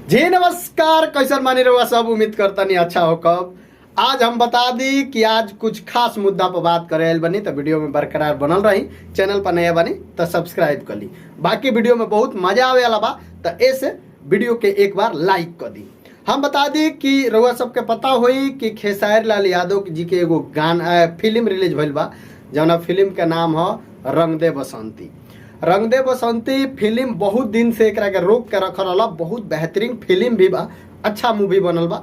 जी नमस्कार, कैसन मानी रहुआ सब। उम्मीद करता नहीं अच्छा हो। कब आज हम बता दी कि आज कुछ खास मुद्दा पर बात करे बनी, तो वीडियो में बरकरार बनल रही। चैनल पर नया बनी तो सब्सक्राइब कर ली। बाकी वीडियो में बहुत मजा आवे वाला बा, तो ऐसे वीडियो के एक बार लाइक कर दी। हम बता दी कि रहुआ सबके पता हुई कि खेसारी लाल यादव जी के एगो गाना फिल्म रिलीज भइल बा, जौना फिल्म के नाम है रंग दे बसंती। रंग दे बसंती फिल्म बहुत दिन से एकरा के रोक के रखल रहा। बहुत बेहतरीन फिल्म भी बा, अच्छा मूवी बनल बा।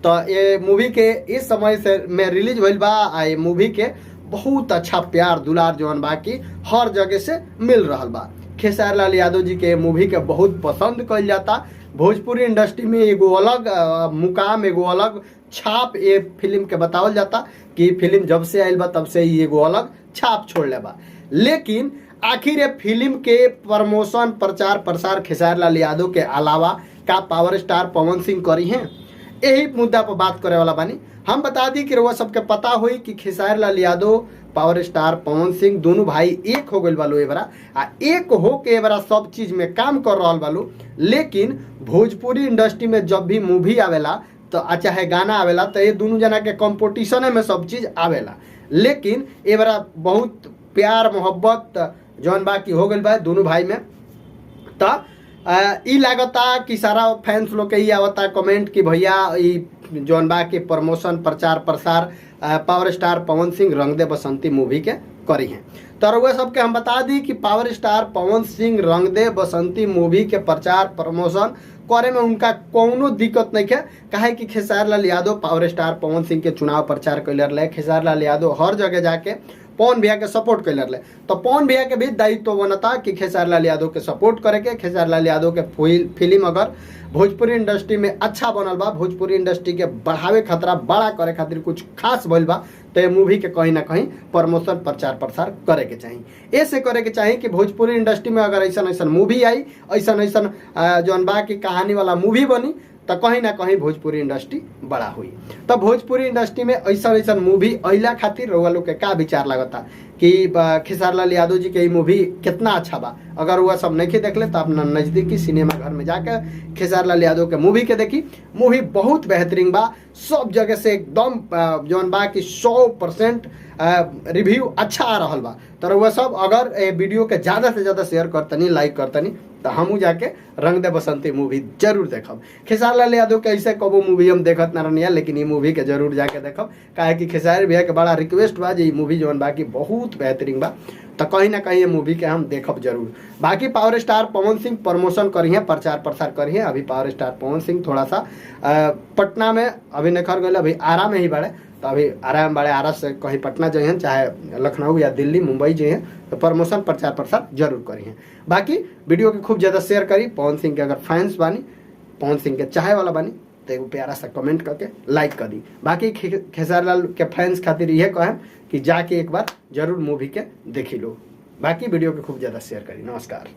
तो ये मूवी के इस समय से में रिलीज भइल बा। ये मूवी के बहुत अच्छा प्यार दुलार जौन बा की हर जगह से मिल रहा बा। खेसारी लाल यादव जी के मूवी के बहुत पसंद कइल जाता। भोजपुरी इंडस्ट्री में एगो अलग मुकाम, एगो अलग छाप ये फिल्म के बतावल जाता कि फिल्म जब से आयल बा तब से ही एगो अलग छाप छोड़ले बा। लेकिन आखिर ये फिल्म के प्रमोशन प्रचार प्रसार खेसारी लाल यादव के अलावा का पावर स्टार पवन सिंह करी हैं, यही मुद्दा पर बात करे वाला बानी। हम बता दी कि रउआ सबके पता हुई कि खेसारी लाल यादव पावर स्टार पवन सिंह दोनों भाई एक हो गए बालो एबरा आ एक हो के एबरा सब चीज में काम कर रहा बालो। लेकिन भोजपुरी इंडस्ट्री में जब भी मूवी आवेला तो चाहे गाना आवेला तो ये दोनों जना के कंपटीशन में सब चीज आवेला। लेकिन एबरा बहुत प्यार मोहब्बत जौन बा की हो गई बा दोनों भाई में। तो ई लागता कि सारा फैंस लोग के ही आवता कमेंट कि भैया ई जौन बा के प्रमोशन प्रचार प्रसार पावर स्टार पवन सिंह रंग दे बसंती मूवी के करी हैं। तो रउआ सबके हम बता दी कि पावर स्टार पवन सिंह रंग दे बसंती मूवी के प्रचार प्रमोशन करे में उनका कोनो दिक्कत नहीं है। काहे कि खेसारी लाल यादव पावर स्टार पवन सिंह के चुनाव प्रचार कैले रहे। खेसारी लाल यादव हर जगह जाके पवन भैया के सपोर्ट कैले रहे। तो पवन भैया के भी दायित्व बनता कि खेसारी लाल यादव के सपोर्ट करे के। खेसारी लाल यादव के फिल्म अगर भोजपुरी इंडस्ट्री में अच्छा बनल बा, भोजपुरी इंडस्ट्री के बढ़ावे खतरा बड़ा करे खातिर कुछ खास भइल बा, तो ये मूवी के कहीं ना कहीं प्रमोशन प्रचार प्रसार करे के चाहिए। ऐसे करे के चाहिए कि भोजपुरी इंडस्ट्री में अगर ऐसा ऐसा मूवी आई, ऐसा जौन बा की कहानी वाला मूवी बनी, तो कहीं ना कहीं भोजपुरी इंडस्ट्री बड़ा हुई। तो भोजपुरी इंडस्ट्री में ऐसा मूवी अइला खातिर रउआ लोग के का विचार लगता कि खेसारी लाल यादव जी के मूवी कितना अच्छा बा। अगर वह सब नहीं देखले तो अपना नज़दीकी सिनेमा घर में जाकर खेसारी लाल यादव के मूवी के देखी। मूवी बहुत बेहतरीन बा, सब जगह से एकदम जौन बा कि 100% रिव्यू अच्छा आ रहा बा। तो वह सब अगर वीडियो के ज़्यादा से ज़्यादा शेयर करतनी, लाइक करतनी, तो हमू जाके रंग दे बसंती मूवी जरूर देखब। खेसारी लाल यादव के ऐसे कबो मूवी हम देखत ना रहनी, लेकिन ये मूवी के जरूर जाके देखब। काहे कि खेसारी भैया के बड़ा रिक्वेस्ट बा जे मूवी जौन बा कि बहुत बेहतरीन बा, तो कहीं ना कहीं ये मूवी के हम देखब जरूर। बाकी power star Pawan Singh promotion करिए, प्रचार प्रसार करिए। अभी पावर स्टार पवन सिंह थोड़ा सा पटना में अभी निखर गए, अभी आरा में ही बढ़े। तो अभी आराम बड़े आरा से कहीं पटना जाइए, चाहे लखनऊ या दिल्ली मुंबई जाइए, तो प्रमोशन प्रचार प्रसार जरूर करिए। बाकी वीडियो के खूब ज़्यादा शेयर करी। पवन सिंह के अगर फैंस बानी, पवन सिंह के चाहे वाला बानी, तो एगो प्यारा सा कमेंट करके लाइक कर दी। बाकी खेसारी लाल के फैंस खातिर यह कहें कि जाके एक बार जरूर मूवी के देखी लो। बाकी वीडियो के खूब ज़्यादा शेयर करी। नमस्कार।